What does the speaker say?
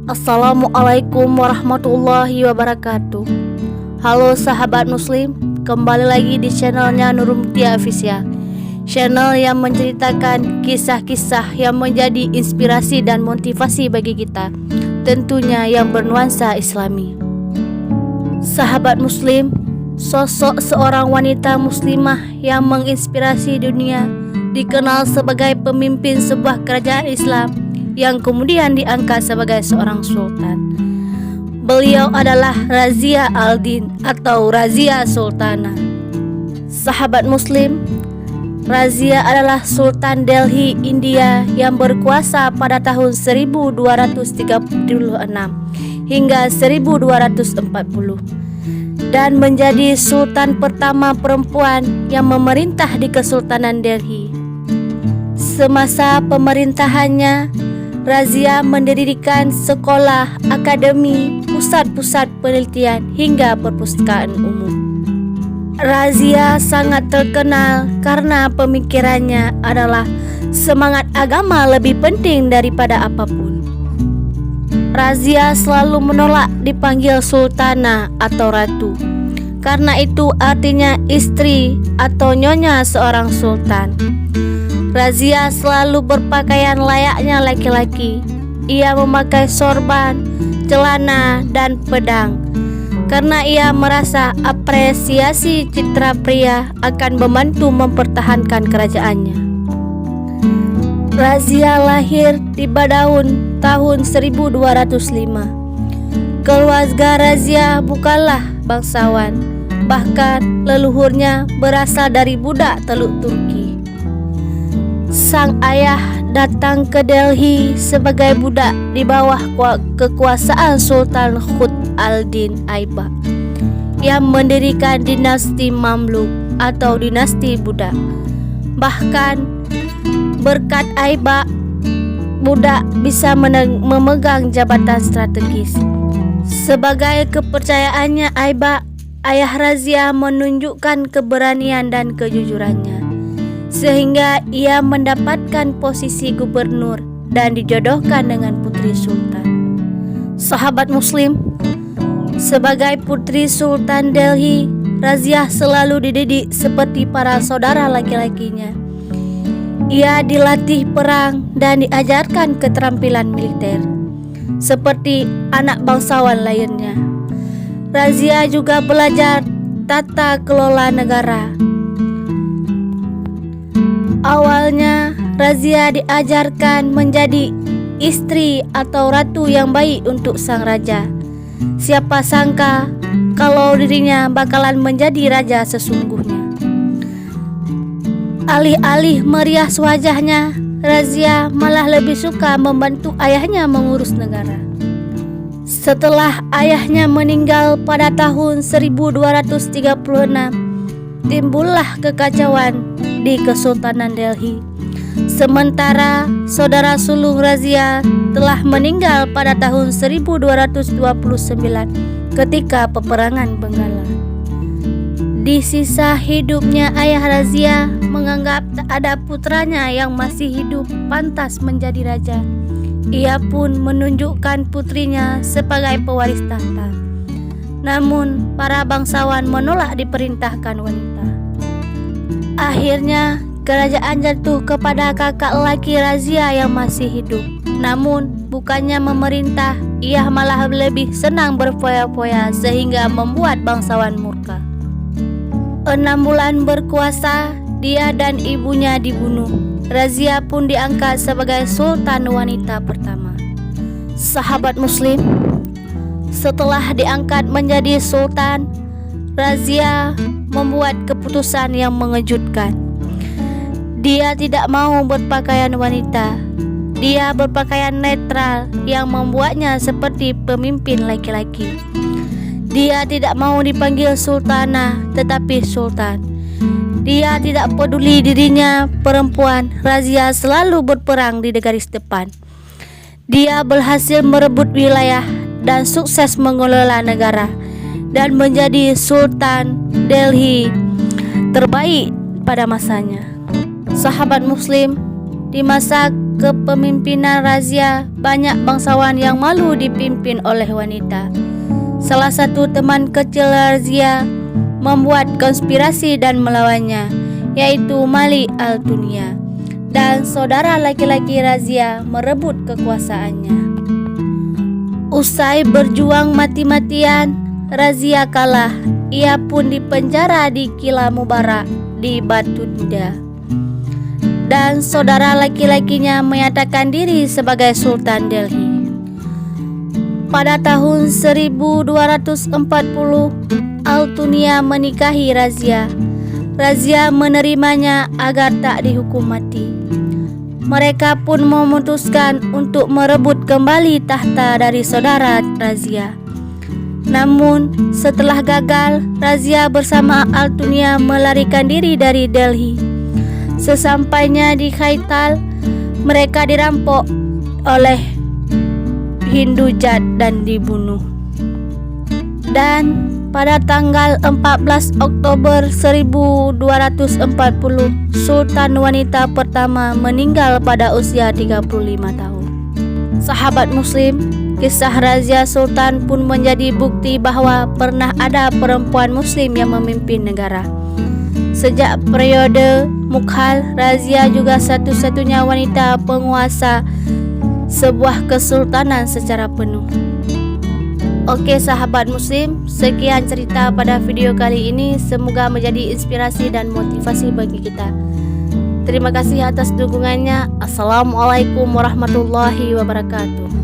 Assalamualaikum warahmatullahi wabarakatuh. Halo sahabat muslim, kembali lagi di channelnya Nurul Mutia Official, channel yang menceritakan kisah-kisah yang menjadi inspirasi dan motivasi bagi kita, tentunya yang bernuansa islami. Sahabat muslim, sosok seorang wanita muslimah yang menginspirasi dunia, dikenal sebagai pemimpin sebuah kerajaan Islam yang kemudian diangkat sebagai seorang sultan. Beliau adalah Razia al-Din atau Razia Sultana. Sahabat muslim, Razia adalah Sultan Delhi, India yang berkuasa pada tahun 1236 hingga 1240 dan menjadi sultan pertama perempuan yang memerintah di Kesultanan Delhi. Semasa pemerintahannya, Razia mendirikan sekolah, akademi, pusat-pusat penelitian hingga perpustakaan umum. Razia sangat terkenal karena pemikirannya adalah semangat agama lebih penting daripada apapun. Razia selalu menolak dipanggil sultana atau ratu, karena itu artinya istri atau nyonya seorang sultan. Razia selalu berpakaian layaknya laki-laki. Ia memakai sorban, celana, dan pedang karena ia merasa apresiasi citra pria akan membantu mempertahankan kerajaannya. Razia lahir di Badaun tahun 1205. Keluarga Razia bukanlah bangsawan, bahkan leluhurnya berasal dari budak Teluk Turki. Sang ayah datang ke Delhi sebagai budak di bawah kekuasaan Sultan Khut al-Din Aibak yang mendirikan dinasti Mamluk atau dinasti budak. Bahkan berkat Aibak, budak bisa memegang jabatan strategis. Sebagai kepercayaannya Aibak, ayah Razia menunjukkan keberanian dan kejujurannya, sehingga ia mendapatkan posisi gubernur dan dijodohkan dengan putri sultan. Sahabat muslim, sebagai putri Sultan Delhi, Razia selalu dididik seperti para saudara laki-lakinya. Ia dilatih perang dan diajarkan keterampilan militer seperti anak bangsawan lainnya. Razia juga belajar tata kelola negara. Awalnya, Razia diajarkan menjadi istri atau ratu yang baik untuk sang raja. Siapa sangka kalau dirinya bakalan menjadi raja sesungguhnya. Alih-alih merias wajahnya, Razia malah lebih suka membantu ayahnya mengurus negara. Setelah ayahnya meninggal pada tahun 1236, timbullah kekacauan di Kesultanan Delhi. Sementara saudara sulung Razia telah meninggal pada tahun 1229 ketika peperangan Benggala. Di sisa hidupnya, ayah Razia menganggap tak ada putranya yang masih hidup pantas menjadi raja. Ia pun menunjukkan putrinya sebagai pewaris tahta. Namun para bangsawan menolak diperintahkan wanita. Akhirnya kerajaan jatuh kepada kakak laki Razia yang masih hidup. Namun bukannya memerintah, ia malah lebih senang berfoya-foya sehingga membuat bangsawan murka. 6 bulan berkuasa, dia dan ibunya dibunuh. Razia pun diangkat sebagai sultan wanita pertama. Sahabat muslim, setelah diangkat menjadi sultan, Razia membuat keputusan yang mengejutkan. Dia tidak mau berpakaian wanita. Dia berpakaian netral yang membuatnya seperti pemimpin laki-laki. Dia tidak mau dipanggil sultana, tetapi sultan. Dia tidak peduli dirinya perempuan. Razia selalu berperang di garis depan. Dia berhasil merebut wilayah dan sukses mengelola negara dan menjadi Sultan Delhi terbaik pada masanya. Sahabat muslim, Di masa kepemimpinan Razia, banyak bangsawan yang malu dipimpin oleh wanita. Salah satu teman kecil Razia membuat konspirasi dan melawannya, yaitu Malik Al-Dunya, dan saudara laki-laki Razia merebut kekuasaannya. Usai berjuang mati-matian, Razia kalah. Ia pun dipenjara di Qila Mubarak di Batunda, dan saudara laki-lakinya menyatakan diri sebagai Sultan Delhi. Pada tahun 1240, Al-Dunya menikahi Razia. Razia menerimanya agar tak dihukum mati. Mereka pun memutuskan untuk merebut kembali tahta dari saudara Razia. Namun, setelah gagal, Razia bersama Al-Dunya melarikan diri dari Delhi. Sesampainya di Khaital, mereka dirampok oleh Hindu Jat dan dibunuh. Dan pada tanggal 14 Oktober 1240, Sultan wanita pertama meninggal pada usia 35 tahun. Sahabat Muslim, kisah Razia Sultan pun menjadi bukti bahwa pernah ada perempuan Muslim yang memimpin negara. Sejak periode Mughal, Razia juga satu-satunya wanita penguasa sebuah kesultanan secara penuh. Oke sahabat Muslim, sekian cerita pada video kali ini. Semoga menjadi inspirasi dan motivasi bagi kita. Terima kasih atas dukungannya. Assalamualaikum warahmatullahi wabarakatuh.